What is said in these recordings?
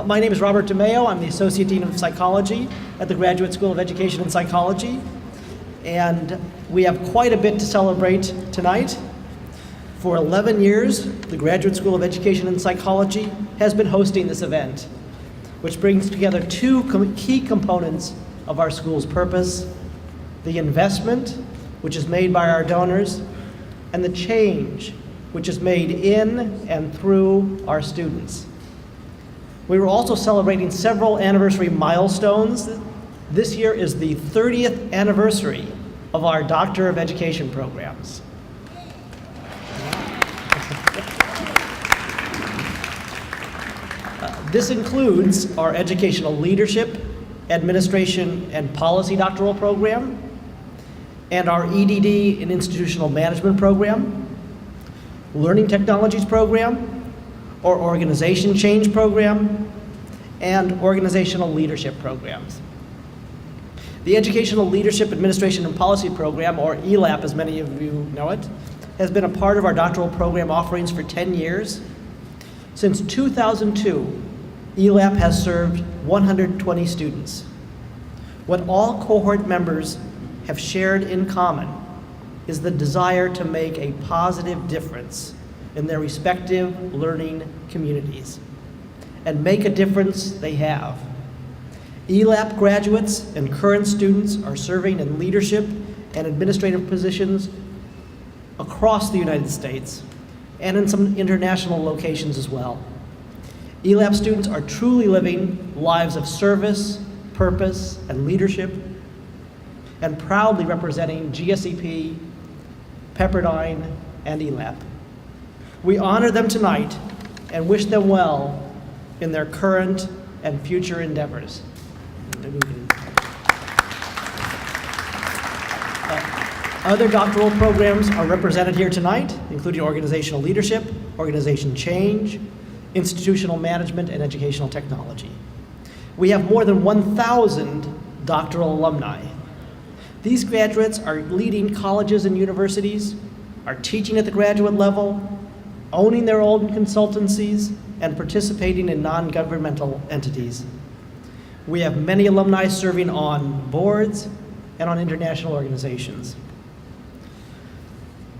My name is Robert DeMeo. I'm the Associate Dean of Psychology at the Graduate School of Education and Psychology. And we have quite a bit to celebrate tonight. For 11 years, the Graduate School of Education and Psychology has been hosting this event, which brings together two key components of our school's purpose: the investment, which is made by our donors, and the change, which is made in and through our students. We were also celebrating several anniversary milestones. This year is the 30th anniversary of our Doctor of Education programs. This includes our Educational Leadership, Administration, and Policy Doctoral program, and our EDD and Institutional Management program, Learning Technologies program, our Organization Change program, and Organizational Leadership programs. The Educational Leadership, Administration, and Policy program, or ELAP as many of you know it, has been a part of our doctoral program offerings for 10 years. Since 2002, ELAP has served 120 students. What all cohort members have shared in common is the desire to make a positive difference in their respective learning communities, and make a difference they have. ELAP graduates and current students are serving in leadership and administrative positions across the United States and in some international locations as well. ELAP students are truly living lives of service, purpose, and leadership, and proudly representing GSEP, Pepperdine, and ELAP. We honor them tonight and wish them well in their current and future endeavors. Other doctoral programs are represented here tonight, including Organizational Leadership, Organization Change, Institutional Management, and Educational Technology. We have more than 1,000 doctoral alumni. These graduates are leading colleges and universities, are teaching at the graduate level, owning their own consultancies, and participating in non-governmental entities. We have many alumni serving on boards and on international organizations.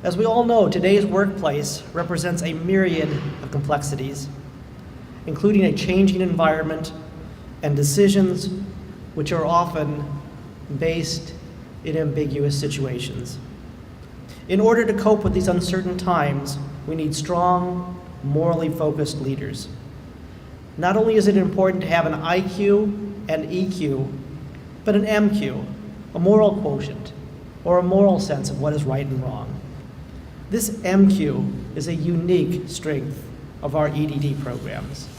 As we all know, today's workplace represents a myriad of complexities, including a changing environment and decisions which are often based in ambiguous situations. In order to cope with these uncertain times, we need strong, morally focused leaders. Not only is it important to have an IQ and EQ, but an MQ, a moral quotient, or a moral sense of what is right and wrong. This MQ is a unique strength of our EDD programs.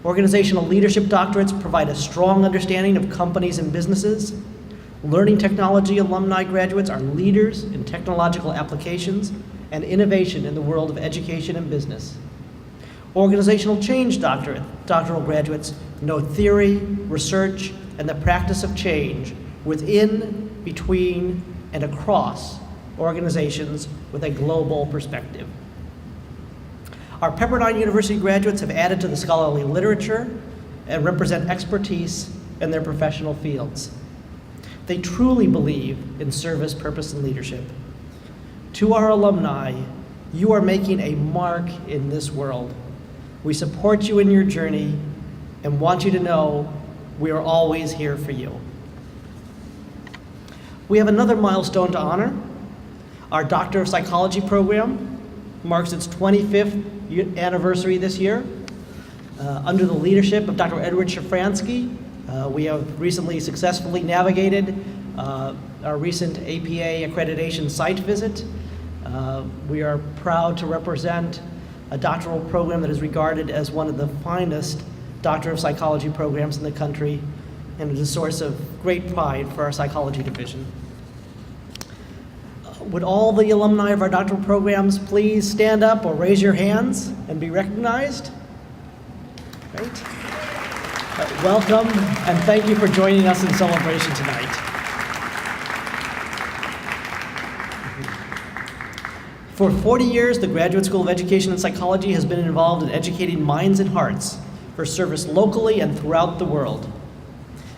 Organizational leadership doctorates provide a strong understanding of companies and businesses. Learning technology alumni graduates are leaders in technological applications and innovation in the world of education and business. Organizational change doctoral graduates know theory, research, and the practice of change within, between, and across organizations with a global perspective. Our Pepperdine University graduates have added to the scholarly literature and represent expertise in their professional fields. They truly believe in service, purpose, and leadership. To our alumni, you are making a mark in this world. We support you in your journey and want you to know we are always here for you. We have another milestone to honor. Our Doctor of Psychology program marks its 25th anniversary this year. Under the leadership of Dr. Edward Shafransky, we have recently successfully navigated our recent APA accreditation site visit. We are proud to represent a doctoral program that is regarded as one of the finest Doctor of Psychology programs in the country, and is a source of great pride for our psychology division. Would all the alumni of our doctoral programs please stand up or raise your hands and be recognized? Great. Welcome, and thank you for joining us in celebration tonight. For 40 years, the Graduate School of Education and Psychology has been involved in educating minds and hearts her service locally and throughout the world.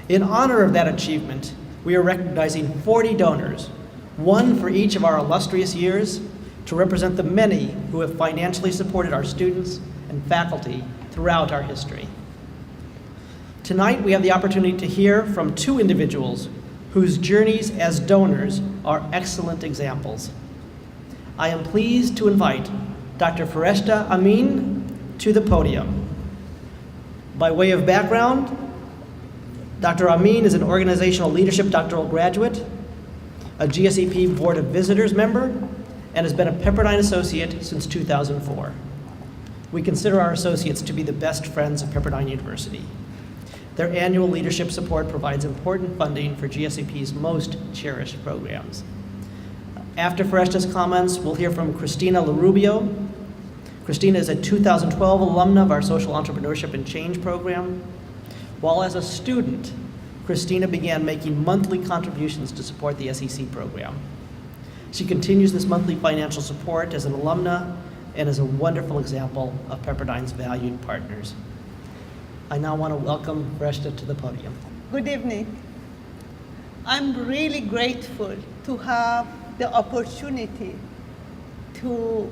In honor of that achievement, we are recognizing 40 donors, one for each of our illustrious years, to represent the many who have financially supported our students and faculty throughout our history. Tonight, we have the opportunity to hear from two individuals whose journeys as donors are excellent examples. I am pleased to invite Dr. Fareshta Amin to the podium. By way of background, Dr. Amin is an organizational leadership doctoral graduate, a GSEP Board of Visitors member, and has been a Pepperdine associate since 2004. We consider our associates to be the best friends of Pepperdine University. Their annual leadership support provides important funding for GSEP's most cherished programs. After Fareshta's comments, we'll hear from Christina LaRubio. Christina is a 2012 alumna of our Social Entrepreneurship and Change program. While as a student, Christina began making monthly contributions to support the SEC program. She continues this monthly financial support as an alumna and is a wonderful example of Pepperdine's valued partners. I now want to welcome Fareshta to the podium. Good evening. I'm really grateful to have the opportunity to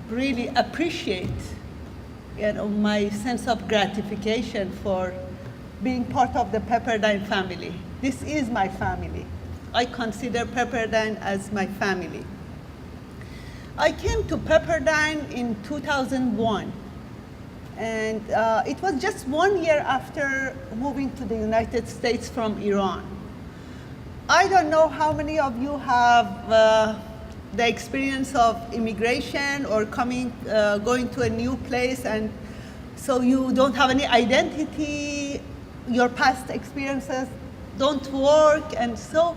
really appreciate, my sense of gratification for being part of the Pepperdine family. This is my family. I consider Pepperdine as my family. I came to Pepperdine in 2001, and it was just 1 year after moving to the United States from Iran. I don't know how many of you have the experience of immigration or going to a new place, and so you don't have any identity, your past experiences don't work, and so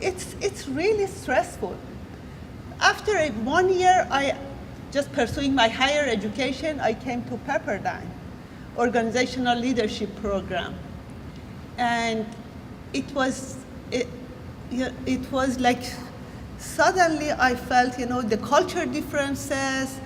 it's really stressful. After 1 year, I just pursuing my higher education, I came to Pepperdine, organizational leadership program, and it was like suddenly I felt, the culture differences.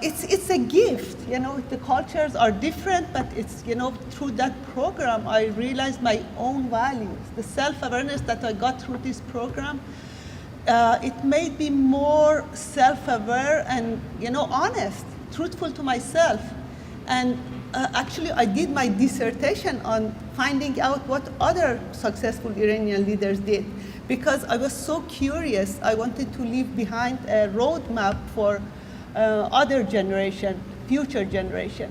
It's a gift, the cultures are different, but it's, through that program, I realized my own values, the self-awareness that I got through this program. It made me more self-aware and, honest, truthful to myself. And actually, I did my dissertation on finding out what other successful Iranian leaders did, because I was so curious. I wanted to leave behind a roadmap for other generation, future generation.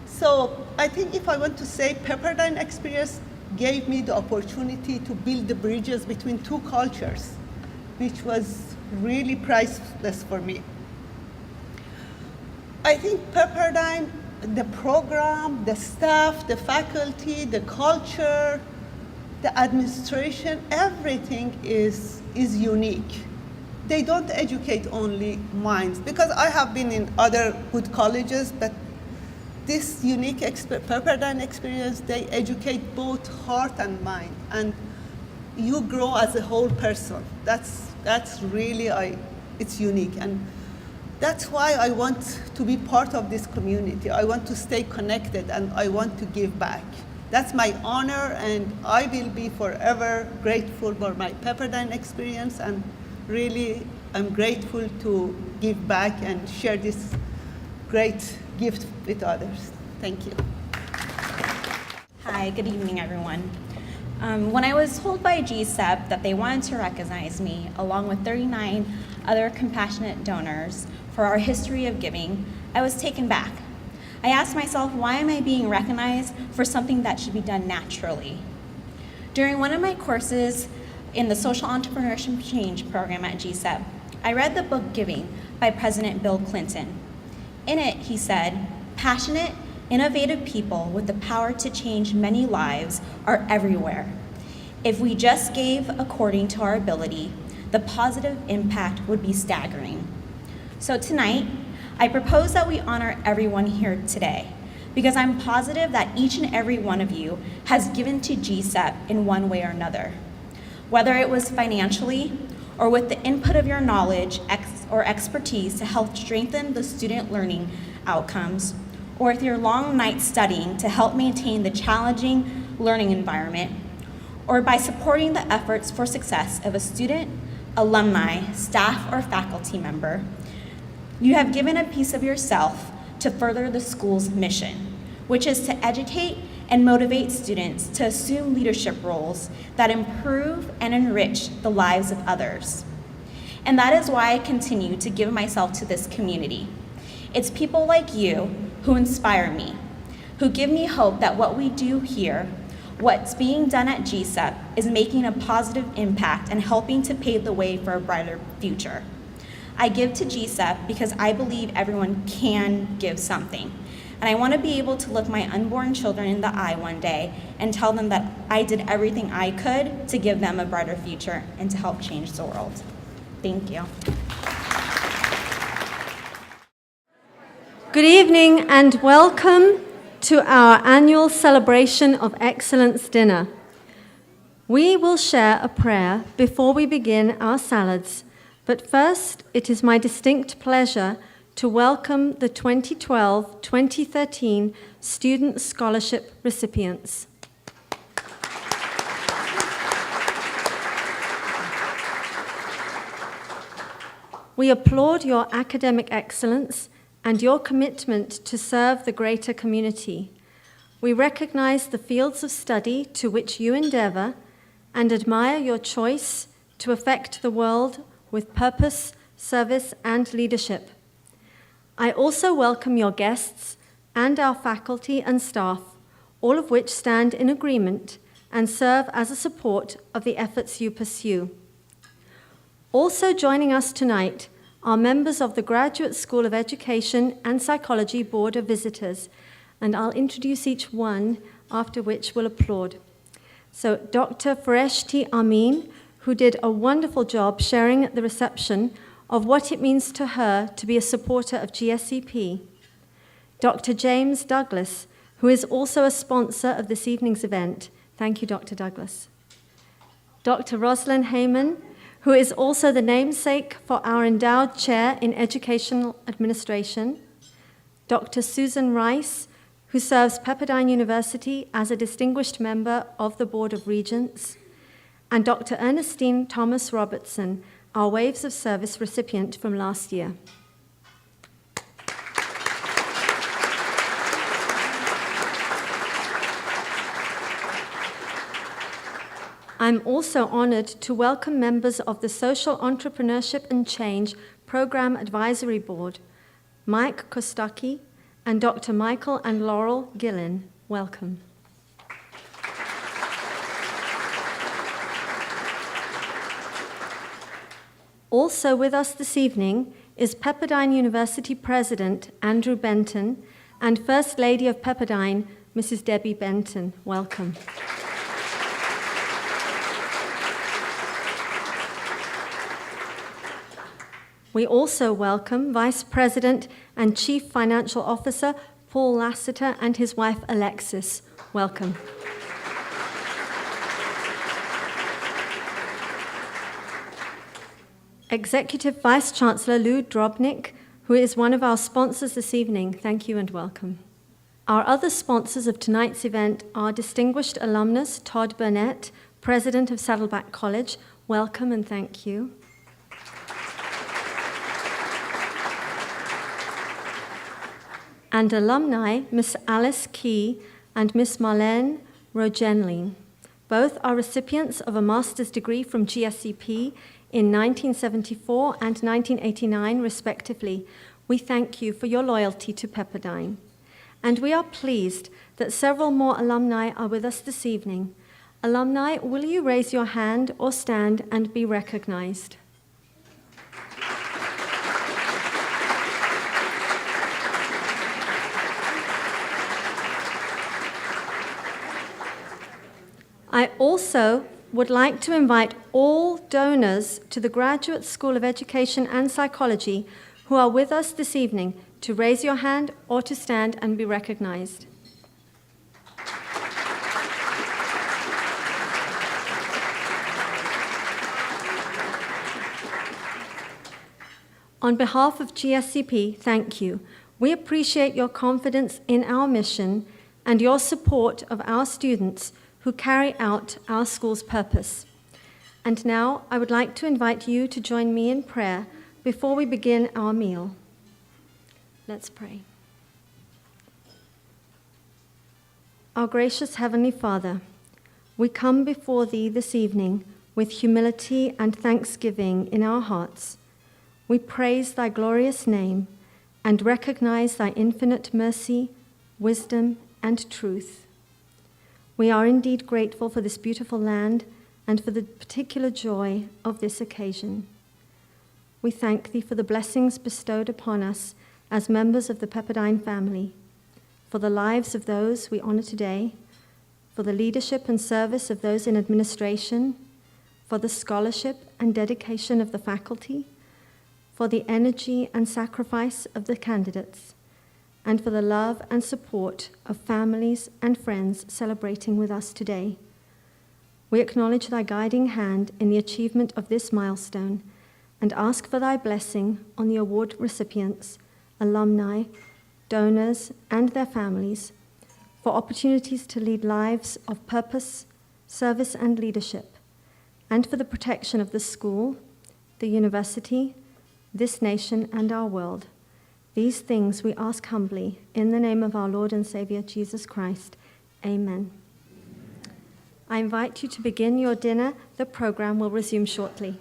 So I think if I want to say, Pepperdine experience gave me the opportunity to build the bridges between two cultures, which was really priceless for me. I think Pepperdine, the program, the staff, the faculty, the culture, the administration, everything is unique. They don't educate only minds, because I have been in other good colleges, but this unique Pepperdine experience, they educate both heart and mind, and you grow as a whole person. That's really, it's unique, and that's why I want to be part of this community. I want to stay connected, and I want to give back. That's my honor, and I will be forever grateful for my Pepperdine experience, and really, I'm grateful to give back and share this great gift with others. Thank you. Hi, good evening, everyone. When I was told by GSEP that they wanted to recognize me, along with 39 other compassionate donors, for our history of giving, I was taken back. I asked myself, why am I being recognized for something that should be done naturally? During one of my courses in the Social Entrepreneurship Change program at GSEP, I read the book Giving by President Bill Clinton. In it, he said, passionate, innovative people with the power to change many lives are everywhere. If we just gave according to our ability, the positive impact would be staggering. So tonight, I propose that we honor everyone here today, because I'm positive that each and every one of you has given to GSEP in one way or another. Whether it was financially or with the input of your knowledge or expertise to help strengthen the student learning outcomes, or with your long nights studying to help maintain the challenging learning environment, or by supporting the efforts for success of a student, alumni, staff, or faculty member, you have given a piece of yourself to further the school's mission, which is to educate and motivate students to assume leadership roles that improve and enrich the lives of others. And that is why I continue to give myself to this community. It's people like you who inspire me, who give me hope that what we do here, what's being done at GSEP, is making a positive impact and helping to pave the way for a brighter future. I give to GSEP because I believe everyone can give something. And I want to be able to look my unborn children in the eye one day and tell them that I did everything I could to give them a brighter future and to help change the world. Thank you. Good evening and welcome to our annual Celebration of Excellence dinner. We will share a prayer before we begin our salads, but first it is my distinct pleasure to welcome the 2012-2013 Student Scholarship recipients. We applaud your academic excellence and your commitment to serve the greater community. We recognize the fields of study to which you endeavor and admire your choice to affect the world with purpose, service, and leadership. I also welcome your guests and our faculty and staff, all of which stand in agreement and serve as a support of the efforts you pursue. Also joining us tonight are members of the Graduate School of Education and Psychology Board of Visitors, and I'll introduce each one, after which we'll applaud. So Dr. Fareshti Amin, who did a wonderful job sharing at the reception of what it means to her to be a supporter of GSEP. Dr. James Douglas, who is also a sponsor of this evening's event. Thank you, Dr. Douglas. Dr. Rosalyn Heyman, who is also the namesake for our endowed chair in educational administration. Dr. Susan Rice, who serves Pepperdine University as a distinguished member of the Board of Regents. And Dr. Ernestine Thomas Robertson, our Waves of Service recipient from last year. I'm also honored to welcome members of the Social Entrepreneurship and Change Program Advisory Board, Mike Kostaki and Dr. Michael and Laurel Gillen. Welcome. Also with us this evening is Pepperdine University President Andrew Benton and First Lady of Pepperdine, Mrs. Debbie Benton. Welcome. We also welcome Vice President and Chief Financial Officer Paul Lassiter and his wife Alexis. Welcome. Executive Vice Chancellor Lou Drobnik, who is one of our sponsors this evening. Thank you and welcome. Our other sponsors of tonight's event are distinguished alumnus Todd Burnett, President of Saddleback College. Welcome and thank you. And alumni Miss Alice Key and Miss Marlene Rogenlin. Both are recipients of a master's degree from GSEP in 1974 and 1989, respectively. We thank you for your loyalty to Pepperdine. And we are pleased that several more alumni are with us this evening. Alumni, will you raise your hand or stand and be recognized? I also would like to invite all donors to the Graduate School of Education and Psychology who are with us this evening to raise your hand or to stand and be recognized. On behalf of GSEP, thank you. We appreciate your confidence in our mission and your support of our students who carry out our school's purpose. And now I would like to invite you to join me in prayer before we begin our meal. Let's pray. Our gracious Heavenly Father, we come before Thee this evening with humility and thanksgiving in our hearts. We praise Thy glorious name and recognize Thy infinite mercy, wisdom, and truth. We are indeed grateful for this beautiful land and for the particular joy of this occasion. We thank Thee for the blessings bestowed upon us as members of the Pepperdine family, for the lives of those we honor today, for the leadership and service of those in administration, for the scholarship and dedication of the faculty, for the energy and sacrifice of the candidates, and for the love and support of families and friends celebrating with us today. We acknowledge Thy guiding hand in the achievement of this milestone and ask for Thy blessing on the award recipients, alumni, donors, and their families, for opportunities to lead lives of purpose, service, and leadership, and for the protection of the school, the university, this nation, and our world. These things we ask humbly in the name of our Lord and Savior, Jesus Christ. Amen. I invite you to begin your dinner. The program will resume shortly.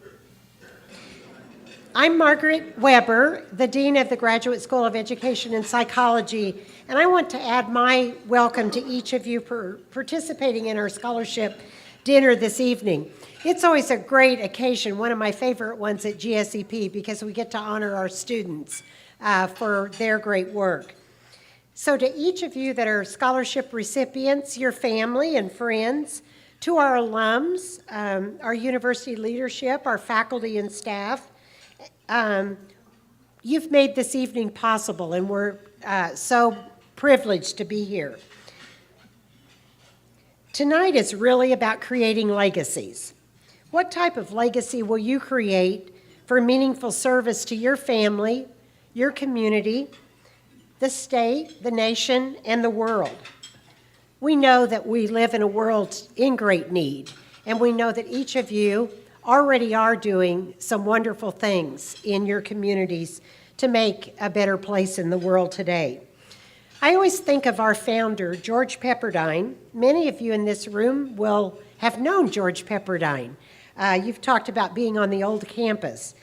I'm Margaret Weber, the Dean of the Graduate School of Education and Psychology, and I want to add my welcome to each of you for participating in our scholarship dinner this evening. It's always a great occasion, one of my favorite ones at GSEP, because we get to honor our students for their great work. So to each of you that are scholarship recipients, your family and friends, to our alums, our university leadership, our faculty and staff, you've made this evening possible, and we're so privileged to be here. Tonight is really about creating legacies. What type of legacy will you create for meaningful service to your family, your community, the state, the nation, and the world? We know that we live in a world in great need, and we know that each of you already are doing some wonderful things in your communities to make a better place in the world today. I always think of our founder, George Pepperdine. Many of you in this room will have known George Pepperdine. You've talked about being on the old campus.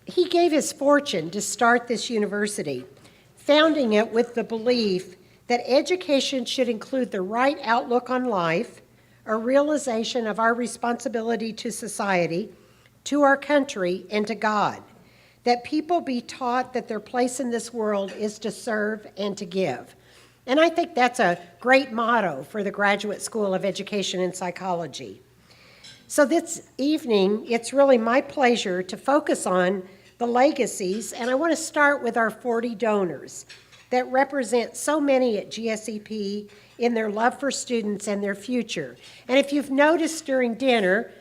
He gave his fortune to start this university, founding it with the belief that education should include the right outlook on life, a realization of our responsibility to society, to our country, and to God, that people be taught that their place in this world is to serve and to give. And I think that's a great motto for the Graduate School of Education and Psychology. So this evening, it's really my pleasure to focus on the legacies, and I want to start with our 40 donors that represent so many at GSEP in their love for students and their future. And if you've noticed during dinner,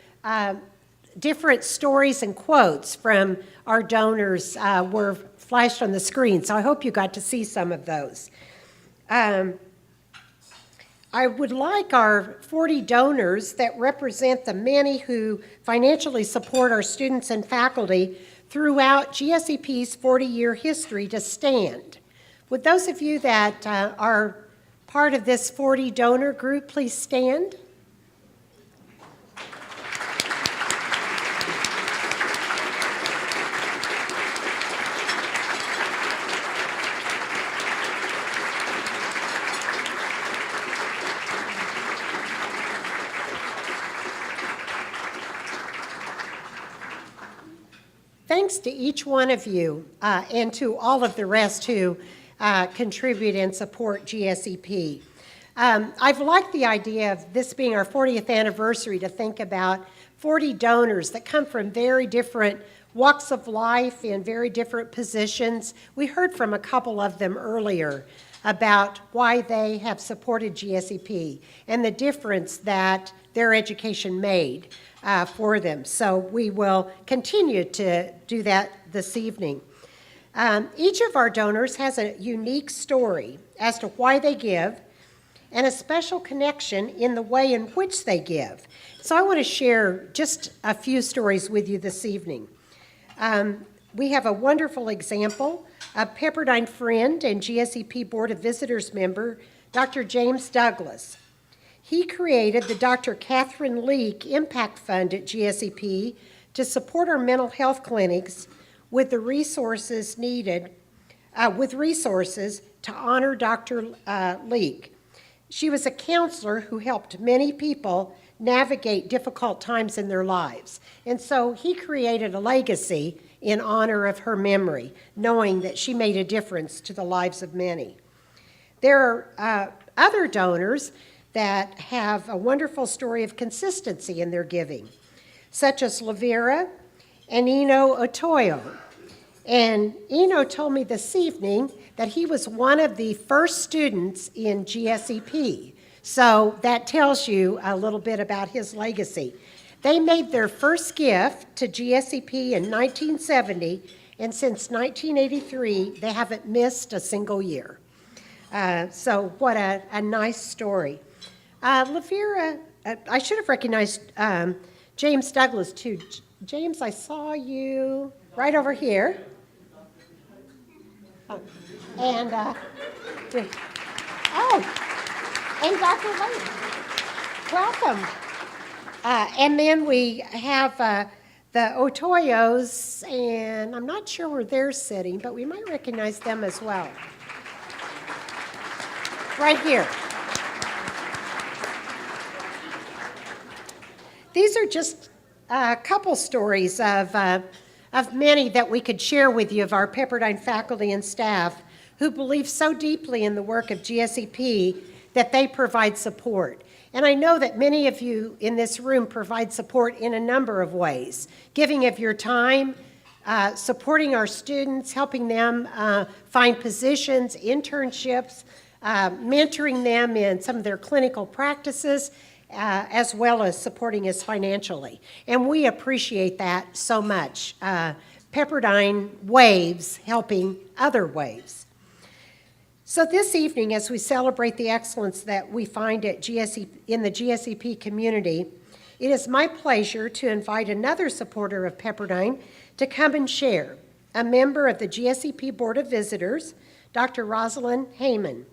different stories and quotes from our donors were flashed on the screen, so I hope you got to see some of those. I would like our 40 donors that represent the many who financially support our students and faculty throughout GSEP's 40-year history to stand. Would those of you that are part of this 40 donor group please stand? Thanks to each one of you and to all of the rest who contribute and support GSEP. I've liked the idea of this being our 40th anniversary to think about 40 donors that come from very different walks of life in very different positions. We heard from a couple of them earlier about why they have supported GSEP and the difference that their education made for them. So we will continue to do that this evening. Each of our donors has a unique story as to why they give and a special connection in the way in which they give. So I want to share just a few stories with you this evening. We have a wonderful example, a Pepperdine friend and GSEP Board of Visitors member, Dr. James Douglas. He created the Dr. Catherine Leak Impact Fund at GSEP to support our mental health clinics with the resources needed, to honor Dr. Leak. She was a counselor who helped many people navigate difficult times in their lives. And so he created a legacy in honor of her memory, knowing that she made a difference to the lives of many. There are other donors that have a wonderful story of consistency in their giving, such as Lavera and Eno Otoyo. And Eno told me this evening that he was one of the first students in GSEP. So that tells you a little bit about his legacy. They made their first gift to GSEP in 1970, and since 1983, they haven't missed a single year. So what a nice story. Lavera, I should have recognized James Douglas too. James, I saw you right over here. And Dr. Lane, welcome. And then we have the Otoyos, and I'm not sure where they're sitting, but we might recognize them as well. Right here. These are just a couple stories of many that we could share with you of our Pepperdine faculty and staff who believe so deeply in the work of GSEP that they provide support. And I know that many of you in this room provide support in a number of ways, giving of your time, supporting our students, helping them find positions, internships, mentoring them in some of their clinical practices, as well as supporting us financially. And we appreciate that so much. Pepperdine waves helping other waves. So this evening, as we celebrate the excellence that we find at in the GSEP community, it is my pleasure to invite another supporter of Pepperdine to come and share, a member of the GSEP Board of Visitors, Dr. Rosalyn Heyman.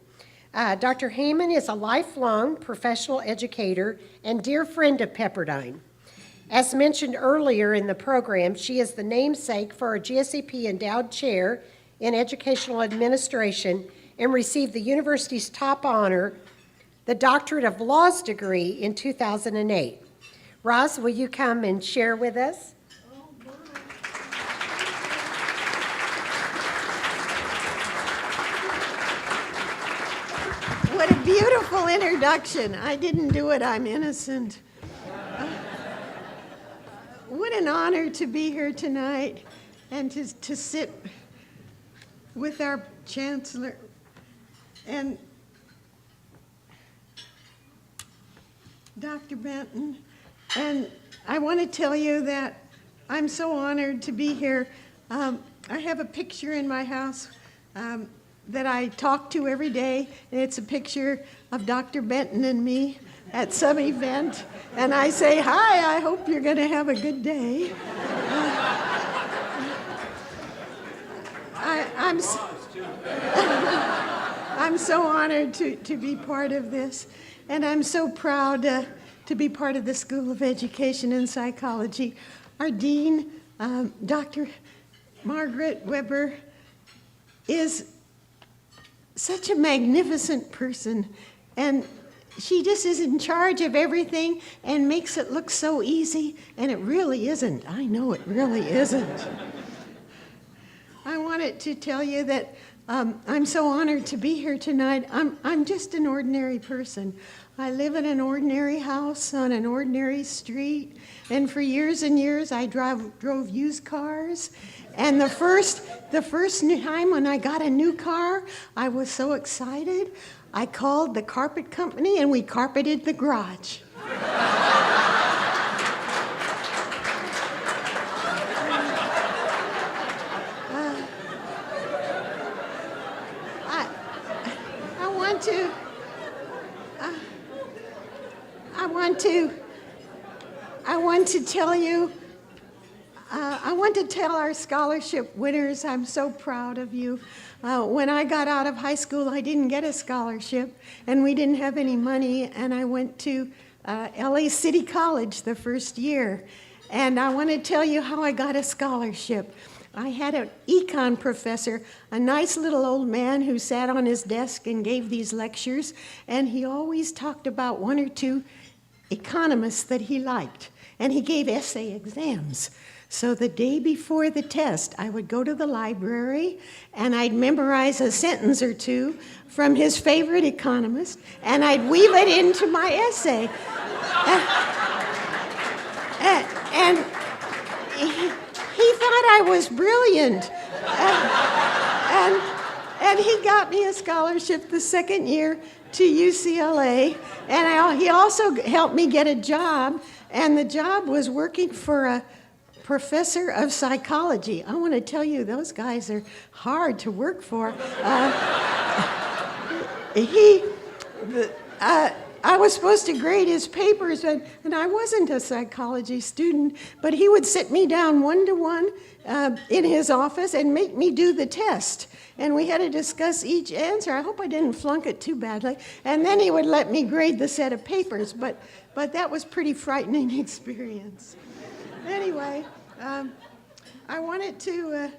Dr. Heyman is a lifelong professional educator and dear friend of Pepperdine. As mentioned earlier in the program, she is the namesake for our GSEP Endowed Chair in Educational Administration and received the university's top honor, the Doctorate of Laws degree in 2008. Roz, will you come and share with us? What a beautiful introduction. I didn't do it, I'm innocent. What an honor to be here tonight and to sit with our chancellor. And Dr. Benton, and I want to tell you that I'm so honored to be here. I have a picture in my house that I talk to every day, and it's a picture of Dr. Benton and me at some event, and I say, hi, I hope you're going to have a good day. I'm so honored to be part of this, and I'm so proud to be part of the School of Education and Psychology. Our dean, Dr. Margaret Weber, is such a magnificent person, and she just is in charge of everything and makes it look so easy, and it really isn't. I know it really isn't. I wanted to tell you that I'm so honored to be here tonight. I'm just an ordinary person. I live in an ordinary house on an ordinary street, and for years and years I drove used cars. And the first time when I got a new car, I was so excited. I called the carpet company and we carpeted the garage. to tell you, I want to tell our scholarship winners, I'm so proud of you. When I got out of high school, I didn't get a scholarship, and we didn't have any money, and I went to LA City College the first year. And I want to tell you how I got a scholarship. I had an econ professor, a nice little old man who sat on his desk and gave these lectures, and he always talked about one or two economists that he liked, and he gave essay exams. So the day before the test, I would go to the library, and I'd memorize a sentence or two from his favorite economist, and I'd weave it into my essay. And he thought I was brilliant. And he got me a scholarship the second year to UCLA. And he also helped me get a job. And the job was working for a professor of psychology. I want to tell you, those guys are hard to work for. I was supposed to grade his papers, and I wasn't a psychology student, but he would sit me down one-to-one in his office and make me do the test. And we had to discuss each answer. I hope I didn't flunk it too badly. And then he would let me grade the set of papers, but that was pretty frightening experience. Anyway, I wanted to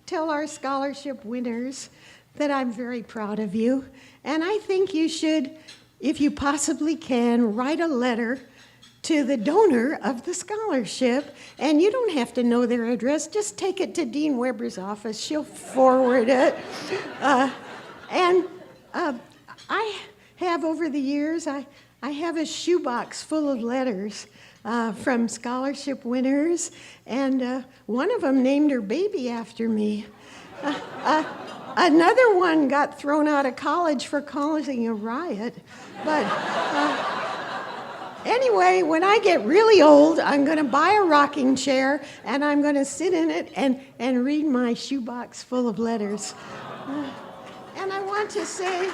tell our scholarship winners that I'm very proud of you. And I think you should, if you possibly can, write a letter to the donor of the scholarship. And you don't have to know their address. Just take it to Dean Weber's office. She'll forward it. I have, over the years, I have a shoebox full of letters from scholarship winners. And one of them named her baby after me. Another one got thrown out of college for causing a riot. But anyway, when I get really old, I'm going to buy a rocking chair, and I'm going to sit in it and read my shoebox full of letters. And I want to say,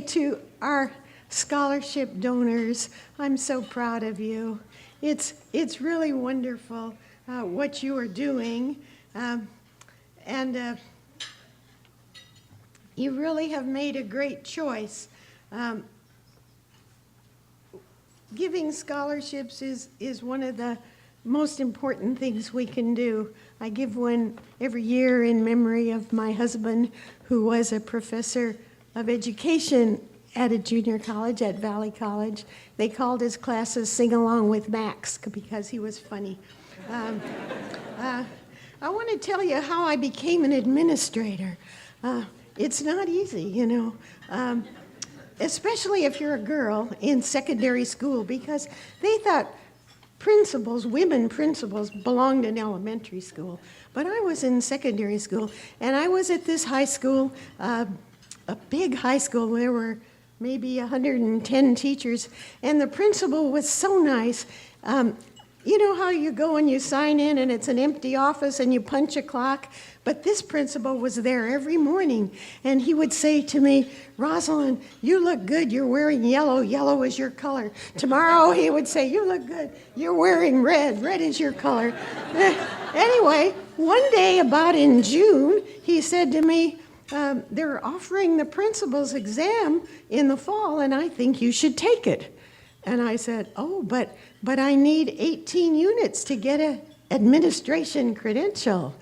to our scholarship donors, I'm so proud of you. It's really wonderful what you are doing, and you really have made a great choice. Giving scholarships is one of the most important things we can do. I give one every year in memory of my husband, who was a professor of education at a junior college, at Valley College. They called his classes Sing Along with Max because he was funny. I want to tell you how I became an administrator. It's not easy, you know, especially if you're a girl in secondary school, because they thought principals, women principals, belonged in elementary school. But I was in secondary school, and I was at this high school, a big high school. There were maybe 110 teachers, and the principal was so nice. You know how you go and you sign in and it's an empty office and you punch a clock? But this principal was there every morning, and he would say to me, "Rosalyn, you look good, you're wearing yellow, yellow is your color." Tomorrow he would say, "You look good, you're wearing red, red is your color." Anyway, one day about in June, he said to me, "They're offering the principal's exam in the fall, and I think you should take it." And I said, "Oh, but I need 18 units to get an administration credential,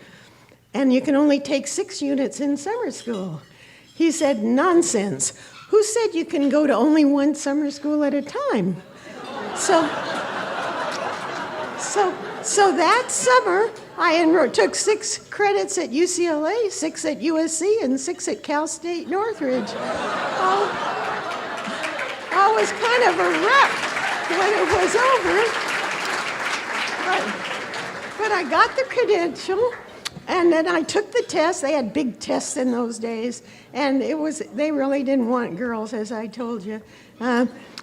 and you can only take 6 units in summer school." He said, "Nonsense. Who said you can go to only one summer school at a time?" So that summer, I took 6 credits at UCLA, 6 at USC, and 6 at Cal State Northridge. I was kind of a wreck when it was over, but I got the credential, And then I took the test. They had big tests in those days, and they really didn't want girls, as I told you.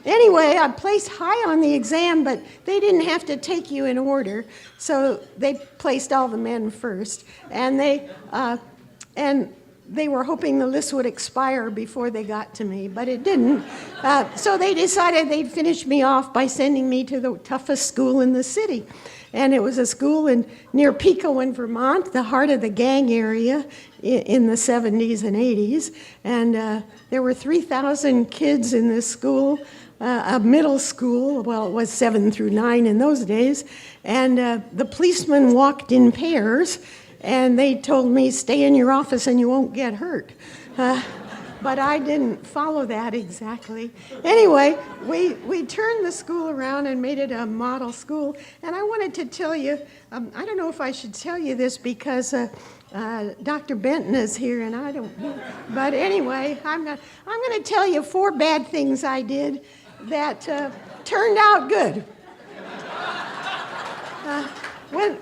Anyway, I placed high on the exam, but they didn't have to take you in order, so they placed all the men first. And they were hoping the list would expire before they got to me, but it didn't. So they decided they'd finish me off by sending me to the toughest school in the city. And it was a school near Pico in Vermont, the heart of the gang area in the 70s and 80s. And there were 3,000 kids in this school, a middle school. Well, it was 7 through 9 in those days. And the policemen walked in pairs, and they told me, stay in your office and you won't get hurt. But I didn't follow that exactly. Anyway, we turned the school around and made it a model school. And I wanted to tell you, I don't know if I should tell you this because Dr. Benton is here, and I don't. But anyway, I'm going to tell you 4 bad things I did that turned out good.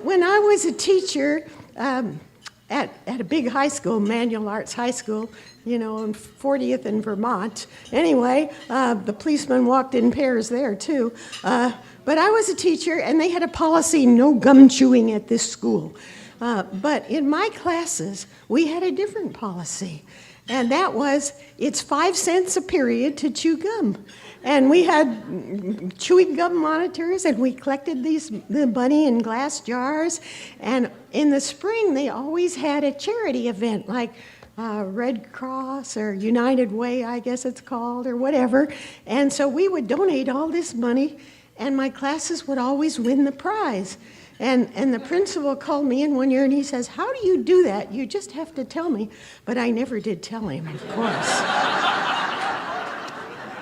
When I was a teacher at a big high school, Manual Arts High School, on 40th in Vermont. Anyway, the policemen walked in pairs there too. But I was a teacher, and they had a policy, no gum chewing at this school. But in my classes, we had a different policy. And that was, it's 5 cents a period to chew gum. And we had chewing gum monitors, and we collected the money in glass jars. And in the spring, they always had a charity event, like Red Cross or United Way, I guess it's called, or whatever. And so we would donate all this money, and my classes would always win the prize. And the principal called me in one year, and he says, how do you do that? You just have to tell me. But I never did tell him, of course.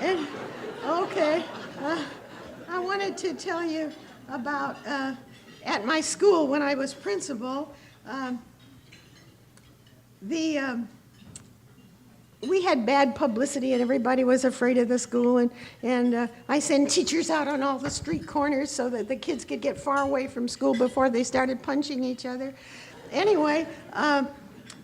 And, okay, I wanted to tell you about, at my school when I was principal, we had bad publicity, and everybody was afraid of the school, and I sent teachers out on all the street corners so that the kids could get far away from school before they started punching each other. Anyway,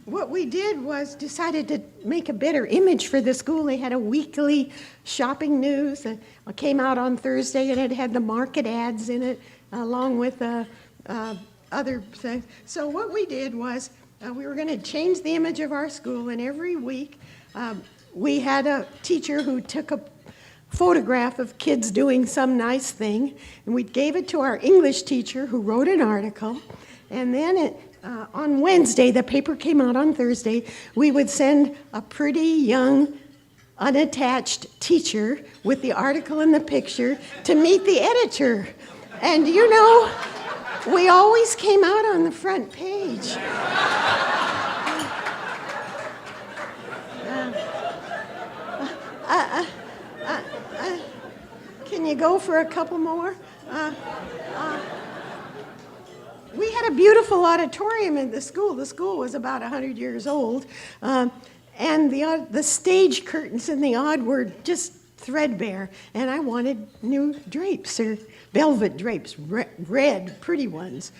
what we did was decided to make a better image for the school. They had a weekly shopping news that came out on Thursday, and it had the market ads in it along with other things. So what we did was we were going to change the image of our school, and every week we had a teacher who took a photograph of kids doing some nice thing, and we gave it to our English teacher who wrote an article, and then on Wednesday, the paper came out on Thursday, we would send a pretty young, unattached teacher with the article and the picture to meet the editor. And we always came out on the front page. Can you go for a couple more? We had a beautiful auditorium at the school. The school was about 100 years old, and the stage curtains in the odd were just threadbare, and I wanted new drapes, or velvet drapes, red, pretty ones.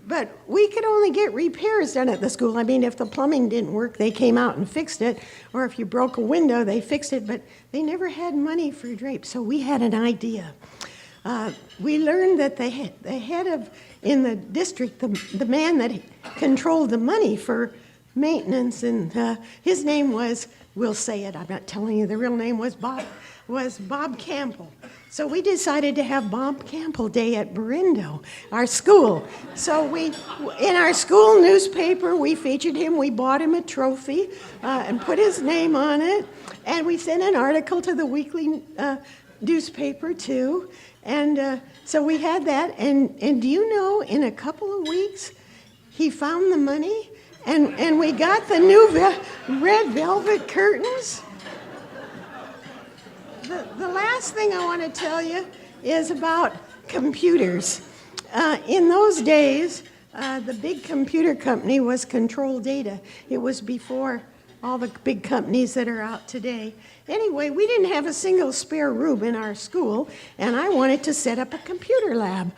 But we could only get repairs done at the school. I mean, if the plumbing didn't work, they came out and fixed it, or if you broke a window, they fixed it, but they never had money for drapes, so we had an idea. We learned that the head in the district, the man that controlled the money for maintenance, and his name was, we'll say it, I'm not telling you the real name, was Bob Campbell. So we decided to have Bob Campbell Day at Berindo, our school. So in our school newspaper, we featured him. We bought him a trophy and put his name on it. And we sent an article to the weekly newspaper too. And so we had that. And do you know, in a couple of weeks, he found the money, and we got the new red velvet curtains. The last thing I want to tell you is about computers. In those days, the big computer company was Control Data. It was before all the big companies that are out today. Anyway, we didn't have a single spare room in our school, and I wanted to set up a computer lab.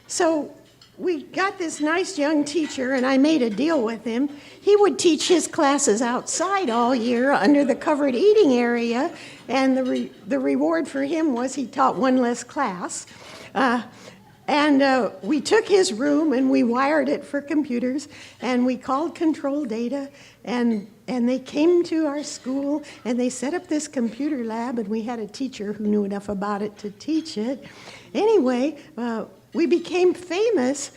So we got this nice young teacher, and I made a deal with him. He would teach his classes outside all year under the covered eating area, and the reward for him was he taught one less class. We took his room and we wired it for computers, and we called control data, and they came to our school and they set up this computer lab, and we had a teacher who knew enough about it to teach it. Anyway, we became famous.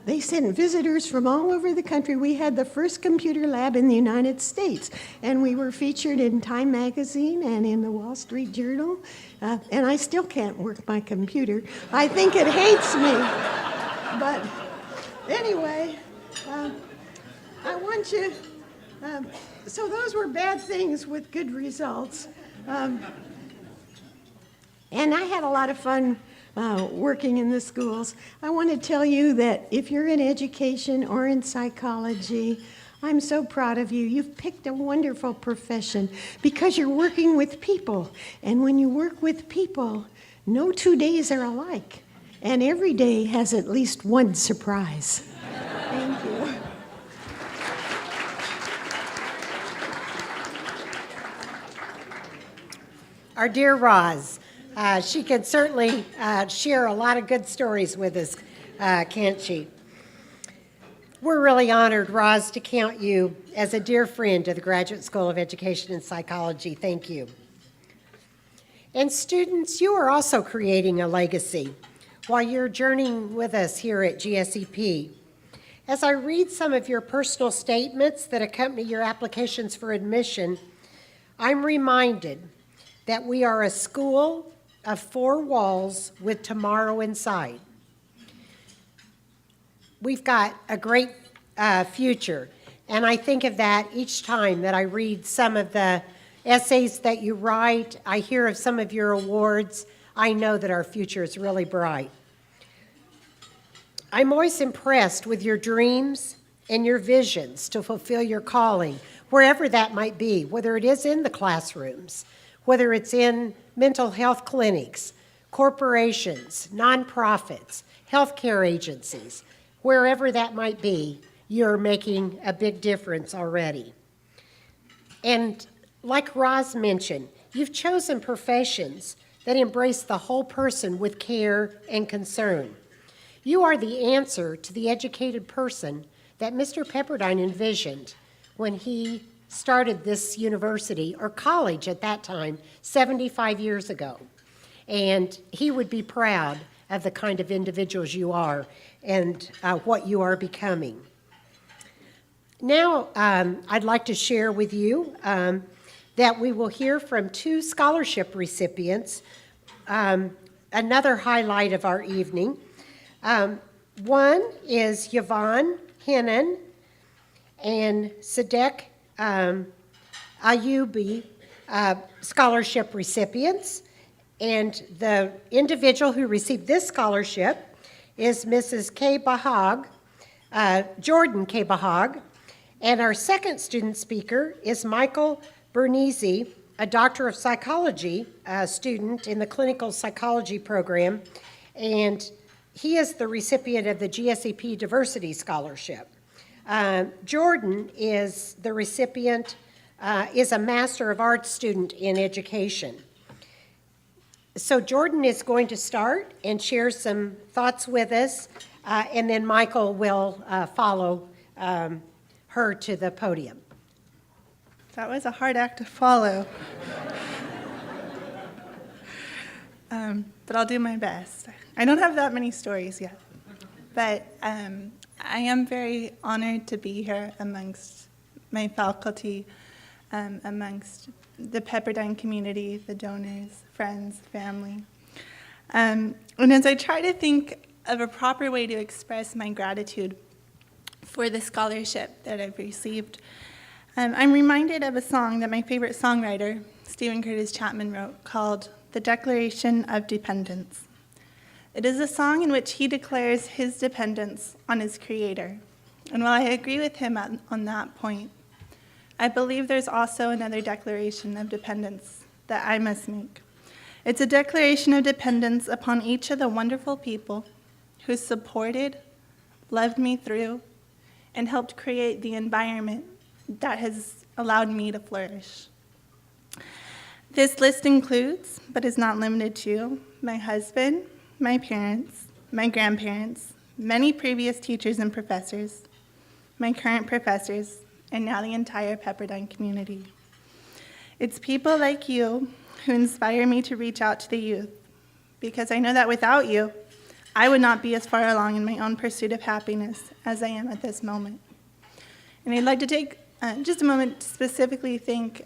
They sent visitors from all over the country. We had the first computer lab in the United States, and we were featured in Time magazine and in the Wall Street Journal. And I still can't work my computer. I think it hates me. But anyway, I want you, so those were bad things with good results. And I had a lot of fun working in the schools. I want to tell you that if you're in education or in psychology, I'm so proud of you. You've picked a wonderful profession because you're working with people. And when you work with people, no 2 days are alike. And every day has at least one surprise. Thank you. Our dear Roz. She can certainly share a lot of good stories with us, can't she? We're really honored, Roz, to count you as a dear friend to the Graduate School of Education and Psychology. Thank you. And students, you are also creating a legacy while you're journeying with us here at GSEP. As I read some of your personal statements that accompany your applications for admission, I'm reminded that we are a school of 4 walls with tomorrow inside. We've got a great future, and I think of that each time that I read some of the essays that you write. I hear of some of your awards. I know that our future is really bright. I'm always impressed with your dreams and your visions to fulfill your calling, wherever that might be, whether it is in the classrooms, whether it's in mental health clinics, corporations, nonprofits, healthcare agencies, wherever that might be, you're making a big difference already. And like Roz mentioned, you've chosen professions that embrace the whole person with care and concern. You are the answer to the educated person that Mr. Pepperdine envisioned when he started this university, or college at that time, 75 years ago. And he would be proud of the kind of individuals you are and what you are becoming. Now, I'd like to share with you that we will hear from 2 scholarship recipients, another highlight of our evening. One is Yvonne Hennon and Sadek Ayubi scholarship recipients. And the individual who received this scholarship is Mrs. K. Bahag, Jordan K. Bahag. And our second student speaker is Michael Bernese, a Doctor of Psychology student in the Clinical Psychology program. And he is the recipient of the GSEP Diversity Scholarship. Jordan is the recipient, is a Master of Arts student in education. So Jordan is going to start and share some thoughts with us, and then Michael will follow her to the podium. That was a hard act to follow. But I'll do my best. I don't have that many stories yet, but I am very honored to be here amongst my faculty, amongst the Pepperdine community, the donors, friends, family. And as I try to think of a proper way to express my gratitude for the scholarship that I've received, I'm reminded of a song that my favorite songwriter, Stephen Curtis Chapman, wrote called "The Declaration of Dependence." It is a song in which he declares his dependence on his Creator. And while I agree with him on that point, I believe there's also another declaration of dependence that I must make. It's a declaration of dependence upon each of the wonderful people who supported, loved me through, and helped create the environment that has allowed me to flourish. This list includes, but is not limited to, my husband, my parents, my grandparents, many previous teachers and professors, my current professors, and now the entire Pepperdine community. It's people like you who inspire me to reach out to the youth, because I know that without you, I would not be as far along in my own pursuit of happiness as I am at this moment. And I'd like to take just a moment to specifically thank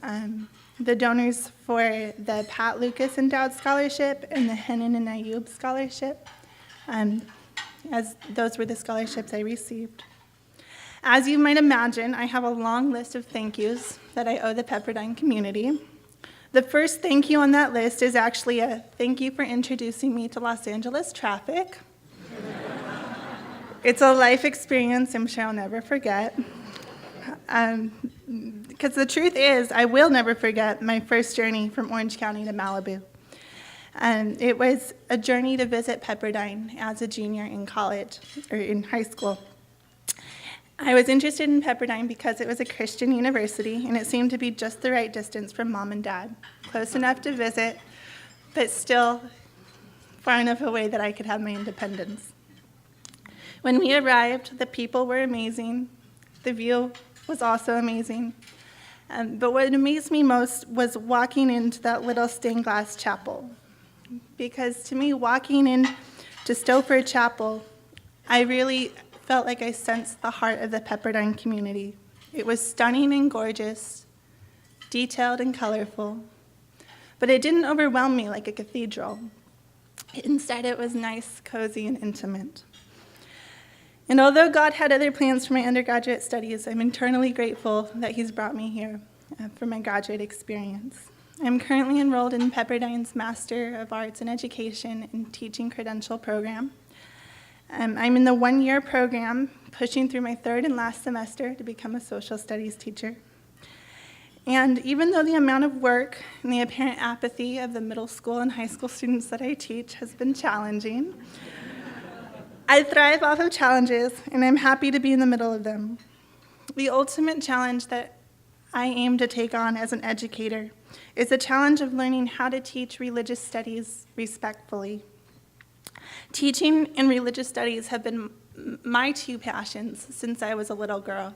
the donors for the Pat Lucas Endowed Scholarship and the Henan and Ayub Scholarship, as those were the scholarships I received. As you might imagine, I have a long list of thank yous that I owe the Pepperdine community. The first thank you on that list is actually a thank you for introducing me to Los Angeles traffic. It's a life experience I'm sure I'll never forget. Because the truth is, I will never forget my first journey from Orange County to Malibu. It was a journey to visit Pepperdine as a junior in college, or in high school. I was interested in Pepperdine because it was a Christian university, and it seemed to be just the right distance from mom and dad, close enough to visit, but still far enough away that I could have my independence. When we arrived, the people were amazing. The view was also amazing. But what amazed me most was walking into that little stained glass chapel. Because to me, walking into Stouffer Chapel, I really felt like I sensed the heart of the Pepperdine community. It was stunning and gorgeous, detailed and colorful, but it didn't overwhelm me like a cathedral. Instead, it was nice, cozy, and intimate. And although God had other plans for my undergraduate studies, I'm eternally grateful that He's brought me here for my graduate experience. I'm currently enrolled in Pepperdine's Master of Arts in Education and Teaching Credential program. I'm in the one-year program, pushing through my third and last semester to become a social studies teacher. And even though the amount of work and the apparent apathy of the middle school and high school students that I teach has been challenging, I thrive off of challenges, and I'm happy to be in the middle of them. The ultimate challenge that I aim to take on as an educator is the challenge of learning how to teach religious studies respectfully. Teaching and religious studies have been my two passions since I was a little girl.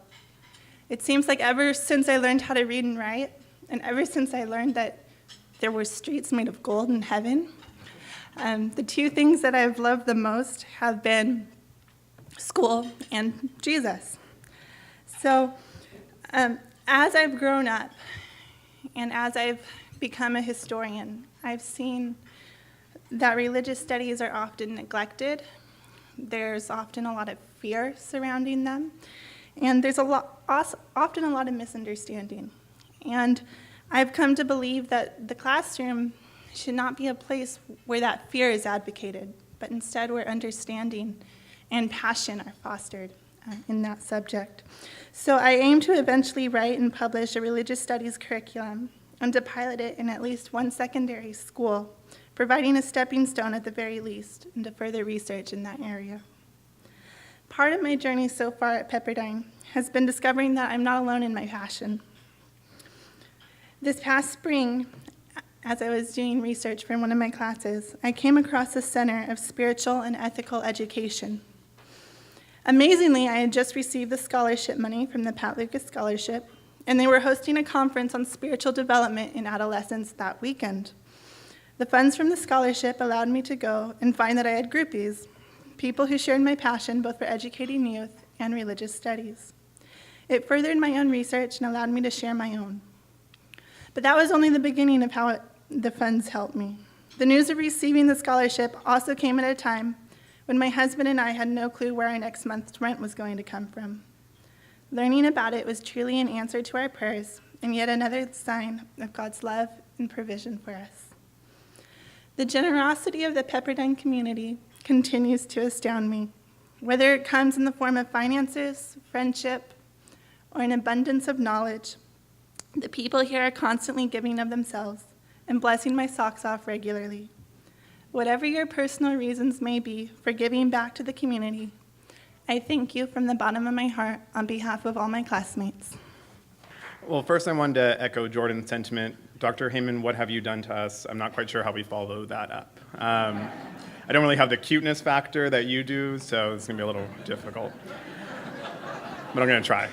It seems like ever since I learned how to read and write, and ever since I learned that there were streets made of gold in heaven, the two things that I've loved the most have been school and Jesus. So as I've grown up and as I've become a historian, I've seen that religious studies are often neglected. There's often a lot of fear surrounding them, and there's often a lot of misunderstanding. And I've come to believe that the classroom should not be a place where that fear is advocated, but instead where understanding and passion are fostered in that subject. So I aim to eventually write and publish a religious studies curriculum and to pilot it in at least one secondary school, providing a stepping stone at the very least into further research in that area. Part of my journey so far at Pepperdine has been discovering that I'm not alone in my passion. This past spring, as I was doing research for one of my classes, I came across the Center of Spiritual and Ethical Education. Amazingly, I had just received the scholarship money from the Pat Lucas Scholarship, and they were hosting a conference on spiritual development in adolescence that weekend. The funds from the scholarship allowed me to go and find that I had groupies, people who shared my passion both for educating youth and religious studies. It furthered my own research and allowed me to share my own. But that was only the beginning of how the funds helped me. The news of receiving the scholarship also came at a time when my husband and I had no clue where our next month's rent was going to come from. Learning about it was truly an answer to our prayers and yet another sign of God's love and provision for us. The generosity of the Pepperdine community continues to astound me, whether it comes in the form of finances, friendship, or an abundance of knowledge. The people here are constantly giving of themselves and blessing my socks off regularly. Whatever your personal reasons may be for giving back to the community, I thank you from the bottom of my heart on behalf of all my classmates. Well, first I wanted to echo Jordan's sentiment. Dr. Heyman, what have you done to us? I'm not quite sure how we follow that up. I don't really have the cuteness factor that you do, so it's going to be a little difficult. But I'm going to try.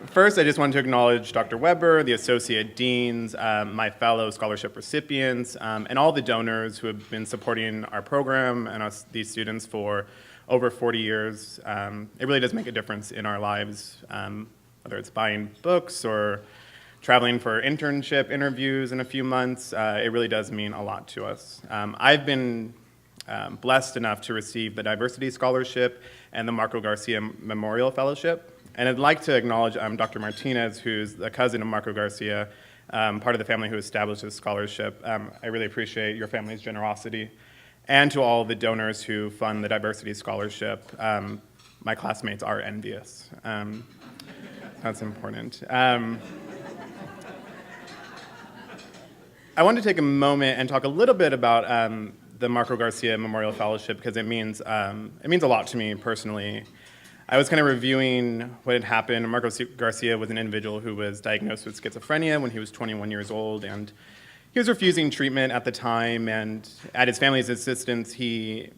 First, I just wanted to acknowledge Dr. Weber, the associate deans, my fellow scholarship recipients, and all the donors who have been supporting our program and us, these students, for over 40 years. It really does make a difference in our lives, whether it's buying books or traveling for internship interviews in a few months. It really does mean a lot to us. I've been blessed enough to receive the Diversity Scholarship and the Marco Garcia Memorial Fellowship. And I'd like to acknowledge Dr. Martinez, who's the cousin of Marco Garcia, part of the family who established this scholarship. I really appreciate your family's generosity. And to all the donors who fund the Diversity Scholarship, my classmates are envious. That's important. I want to take a moment and talk a little bit about the Marco Garcia Memorial Fellowship because it means a lot to me personally. I was kind of reviewing what had happened. Marco Garcia was an individual who was diagnosed with schizophrenia when he was 21 years old, and he was refusing treatment at the time, and at his family's insistence, he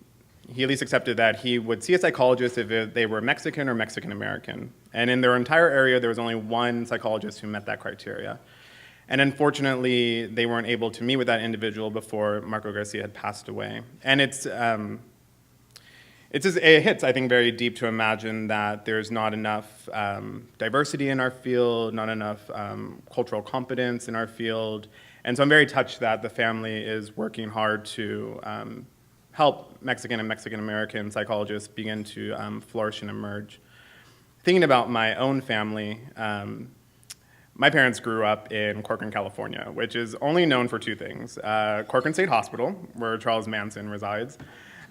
at least accepted that he would see a psychologist if they were Mexican or Mexican-American. And in their entire area, there was only one psychologist who met that criteria. And unfortunately, they weren't able to meet with that individual before Marco Garcia had passed away. And it hits, I think, very deep to imagine that there's not enough diversity in our field, not enough cultural competence in our field. And so I'm very touched that the family is working hard to help Mexican and Mexican-American psychologists begin to flourish and emerge. Thinking about my own family, my parents grew up in Corcoran, California, which is only known for two things. Corcoran State Hospital, where Charles Manson resides,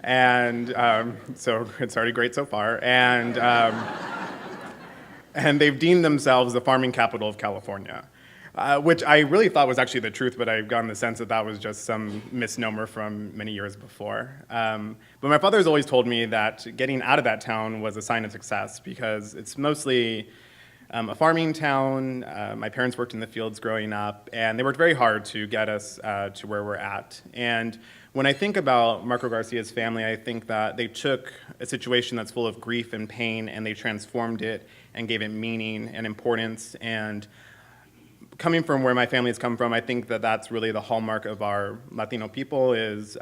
and so it's already great so far. And they've deemed themselves the farming capital of California, which I really thought was actually the truth, but I've gotten the sense that that was just some misnomer from many years before. But my father's always told me that getting out of that town was a sign of success because it's mostly a farming town. My parents worked in the fields growing up, and they worked very hard to get us to where we're at. And when I think about Marco Garcia's family, I think that they took a situation that's full of grief and pain, and they transformed it and gave it meaning and importance. And coming from where my family has come from, I think that that's really the hallmark of our Latino people is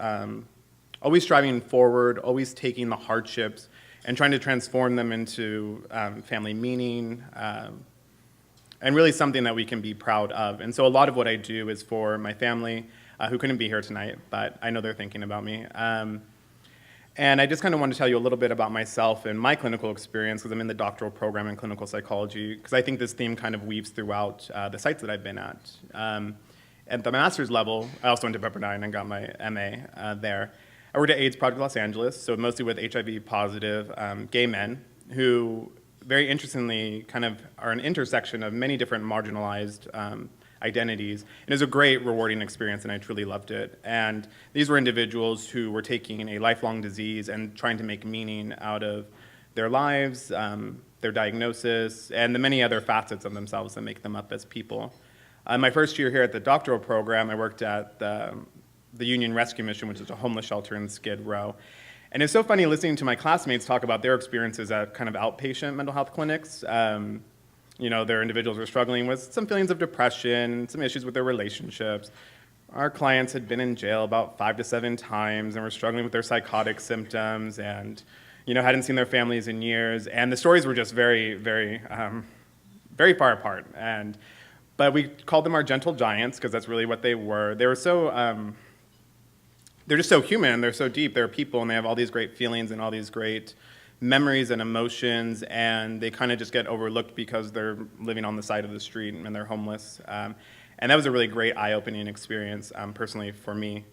always striving forward, always taking the hardships and trying to transform them into family meaning, and really something that we can be proud of. And so a lot of what I do is for my family, who couldn't be here tonight, but I know they're thinking about me. And I just kind of want to tell you a little bit about myself and my clinical experience, because I'm in the doctoral program in clinical psychology, because I think this theme kind of weaves throughout the sites that I've been at. At the master's level, I also went to Pepperdine and got my MA there. I worked at AIDS Project Los Angeles, so mostly with HIV-positive gay men who, very interestingly, kind of are an intersection of many different marginalized identities. And it was a great, rewarding experience, and I truly loved it. And these were individuals who were taking a lifelong disease and trying to make meaning out of their lives, their diagnosis, and the many other facets of themselves that make them up as people. My first year here at the doctoral program, I worked at the Union Rescue Mission, which is a homeless shelter in Skid Row. And it's so funny listening to my classmates talk about their experiences at kind of outpatient mental health clinics. You know, their individuals were struggling with some feelings of depression, some issues with their relationships. Our clients had been in jail about 5 to 7 times and were struggling with their psychotic symptoms and, you know, hadn't seen their families in years. And the stories were just very, very, very far apart. But we called them our gentle giants because that's really what they were. They were so, they're just so human, they're so deep, they're people, and they have all these great feelings and all these great memories and emotions, and they kind of just get overlooked because they're living on the side of the street and they're homeless. And that was a really great eye-opening experience personally for me.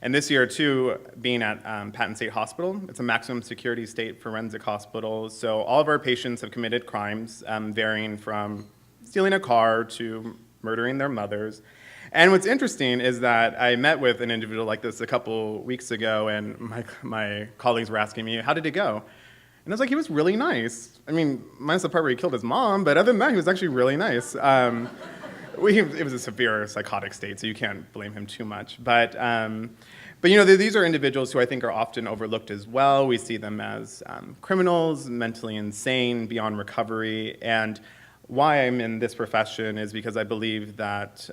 And this year, too, being at Patton State Hospital, it's a maximum security state forensic hospital, so all of our patients have committed crimes varying from stealing a car to murdering their mothers. And what's interesting is that I met with an individual like this a couple weeks ago, and my colleagues were asking me, how did it go? And I was like, he was really nice. I mean, minus the part where he killed his mom, but other than that, he was actually really nice. It was a severe psychotic state, so you can't blame him too much. But you know, these are individuals who I think are often overlooked as well. We see them as criminals, mentally insane, beyond recovery. And why I'm in this profession is because I believe that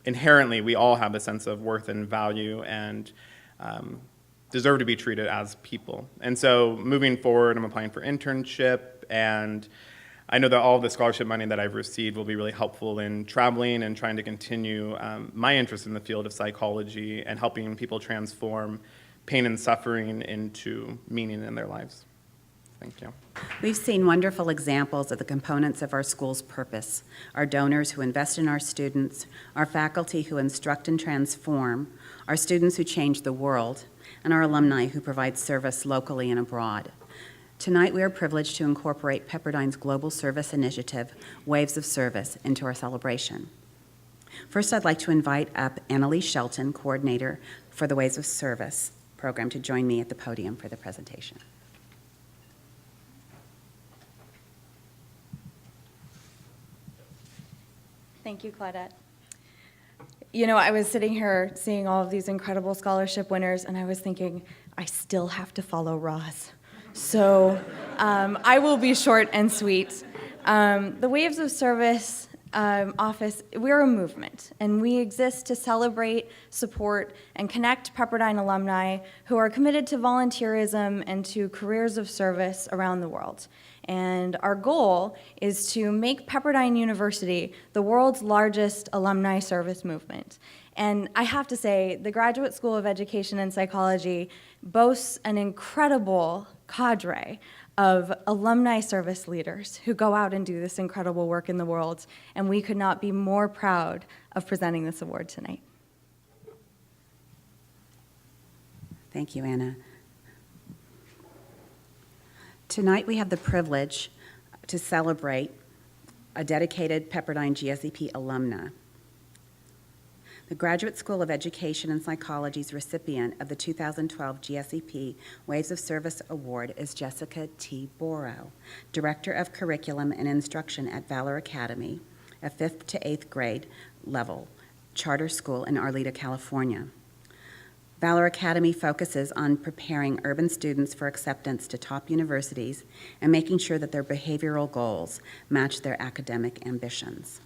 inherently we all have a sense of worth and value and deserve to be treated as people. And so moving forward, I'm applying for internship, and I know that all of the scholarship money that I've received will be really helpful in traveling and trying to continue my interest in the field of psychology and helping people transform pain and suffering into meaning in their lives. Thank you. We've seen wonderful examples of the components of our school's purpose: our donors who invest in our students, our faculty who instruct and transform, our students who change the world, and our alumni who provide service locally and abroad. Tonight, we are privileged to incorporate Pepperdine's global service initiative, Waves of Service, into our celebration. First, I'd like to invite up Annalise Shelton, coordinator for the Waves of Service program, to join me at the podium for the presentation. Thank you, Claudette. You know, I was sitting here seeing all of these incredible scholarship winners, and I was thinking, I still have to follow Roz. So I will be short and sweet. The Waves of Service office, we're a movement, and we exist to celebrate, support, and connect Pepperdine alumni who are committed to volunteerism and to careers of service around the world. And our goal is to make Pepperdine University the world's largest alumni service movement. And I have to say, the Graduate School of Education and Psychology boasts an incredible cadre of alumni service leaders who go out and do this incredible work in the world, and we could not be more proud of presenting this award tonight. Thank you, Anna. Tonight we have the privilege to celebrate a dedicated Pepperdine GSEP alumna. The Graduate School of Education and Psychology's recipient of the 2012 GSEP Waves of Service Award is Jessica T. Borrow, Director of Curriculum and Instruction at Valor Academy, a 5th to 8th grade level charter school in Arleta, California. Valor Academy focuses on preparing urban students for acceptance to top universities and making sure that their behavioral goals match their academic ambitions.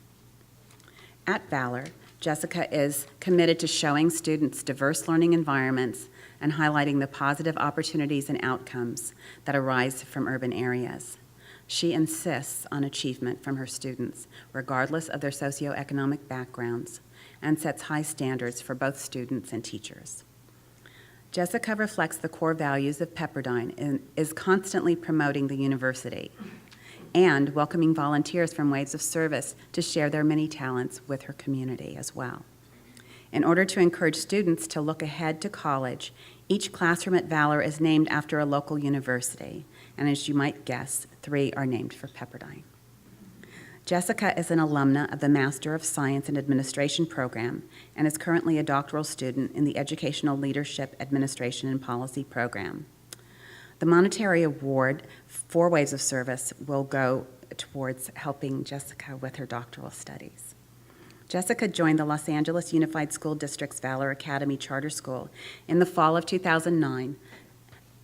At Valor, Jessica is committed to showing students diverse learning environments and highlighting the positive opportunities and outcomes that arise from urban areas. She insists on achievement from her students, regardless of their socioeconomic backgrounds, and sets high standards for both students and teachers. Jessica reflects the core values of Pepperdine and is constantly promoting the university and welcoming volunteers from Waves of Service to share their many talents with her community as well. In order to encourage students to look ahead to college, each classroom at Valor is named after a local university, and as you might guess, 3 are named for Pepperdine. Jessica is an alumna of the Master of Science in Administration program and is currently a doctoral student in the Educational Leadership, Administration, and Policy program. The monetary award for Waves of Service will go towards helping Jessica with her doctoral studies. Jessica joined the Los Angeles Unified School District's Valor Academy Charter School in the fall of 2009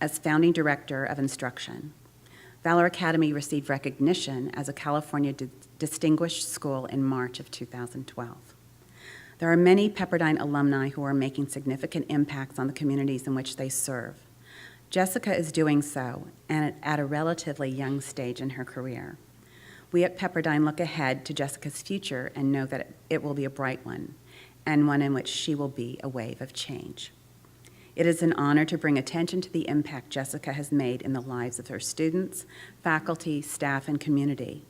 as founding director of instruction. Valor Academy received recognition as a California Distinguished School in March of 2012. There are many Pepperdine alumni who are making significant impacts on the communities in which they serve. Jessica is doing so, and at a relatively young stage in her career. We at Pepperdine look ahead to Jessica's future and know that it will be a bright one, and one in which she will be a wave of change. It is an honor to bring attention to the impact Jessica has made in the lives of her students, faculty, staff, and community.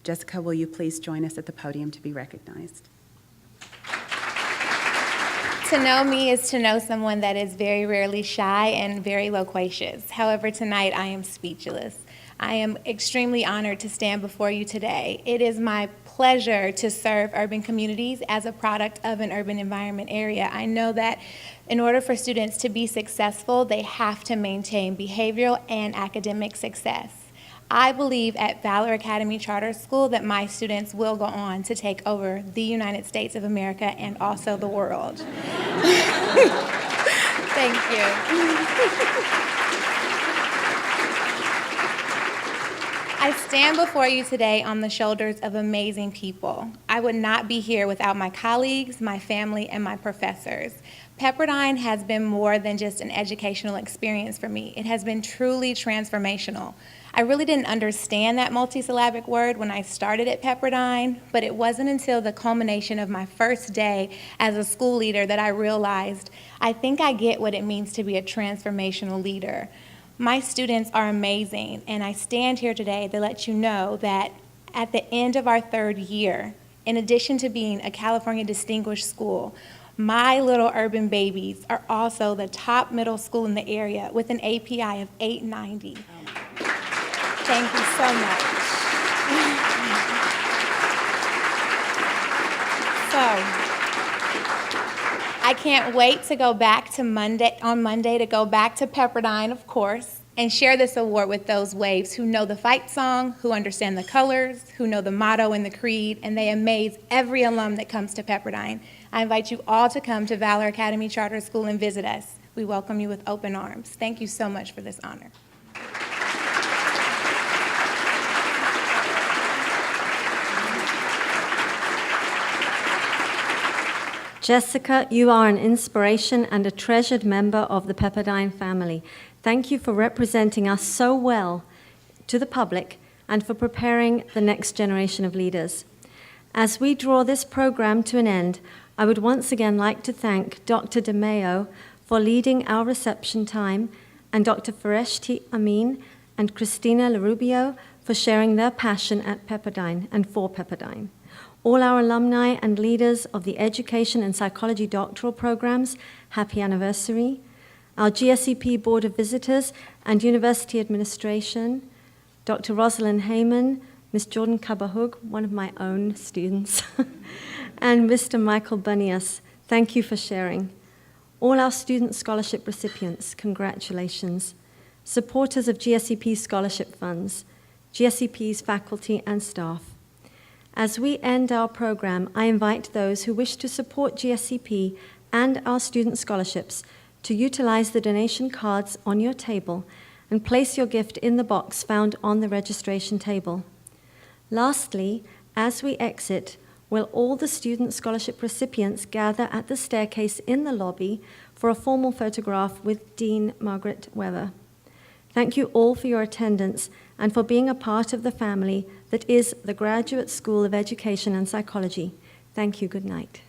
Jessica, will you please join us at the podium to be recognized? To know me is to know someone that is very rarely shy and very loquacious. However, tonight I am speechless. I am extremely honored to stand before you today. It is my pleasure to serve urban communities as a product of an urban environment area. I know that in order for students to be successful, they have to maintain behavioral and academic success. I believe at Valor Academy Charter School that my students will go on to take over the United States of America and also the world. Thank you. I stand before you today on the shoulders of amazing people. I would not be here without my colleagues, my family, and my professors. Pepperdine has been more than just an educational experience for me. It has been truly transformational. I really didn't understand that multisyllabic word when I started at Pepperdine, but it wasn't until the culmination of my first day as a school leader that I realized I think I get what it means to be a transformational leader. My students are amazing, and I stand here today to let you know that at the end of our third year, in addition to being a California Distinguished School, my little urban babies are also the top middle school in the area with an API of 890. Thank you so much. I can't wait to go back to Monday to go back to Pepperdine, of course, and share this award with those waves who know the fight song, who understand the colors, who know the motto and the creed, and they amaze every alum that comes to Pepperdine. I invite you all to come to Valor Academy Charter School and visit us. We welcome you with open arms. Thank you so much for this honor. Jessica, you are an inspiration and a treasured member of the Pepperdine family. Thank you for representing us so well to the public and for preparing the next generation of leaders. As we draw this program to an end, I would once again like to thank Dr. DeMeo for leading our reception time, and Dr. Fareshti Amin and Christina LaRubio for sharing their passion at Pepperdine and for Pepperdine. All our alumni and leaders of the Education and Psychology Doctoral programs, happy anniversary. Our GSEP Board of Visitors and University Administration, Dr. Rosalyn Heyman, Ms. Jordan Kabahug, one of my own students, and Mr. Michael Bunias, thank you for sharing. All our student scholarship recipients, congratulations. Supporters of GSEP scholarship funds, GSEP's faculty and staff. As we end our program, I invite those who wish to support GSEP and our student scholarships to utilize the donation cards on your table and place your gift in the box found on the registration table. Lastly, as we exit, will all the student scholarship recipients gather at the staircase in the lobby for a formal photograph with Dean Margaret Weber. Thank you all for your attendance and for being a part of the family that is the Graduate School of Education and Psychology. Thank you. Good night.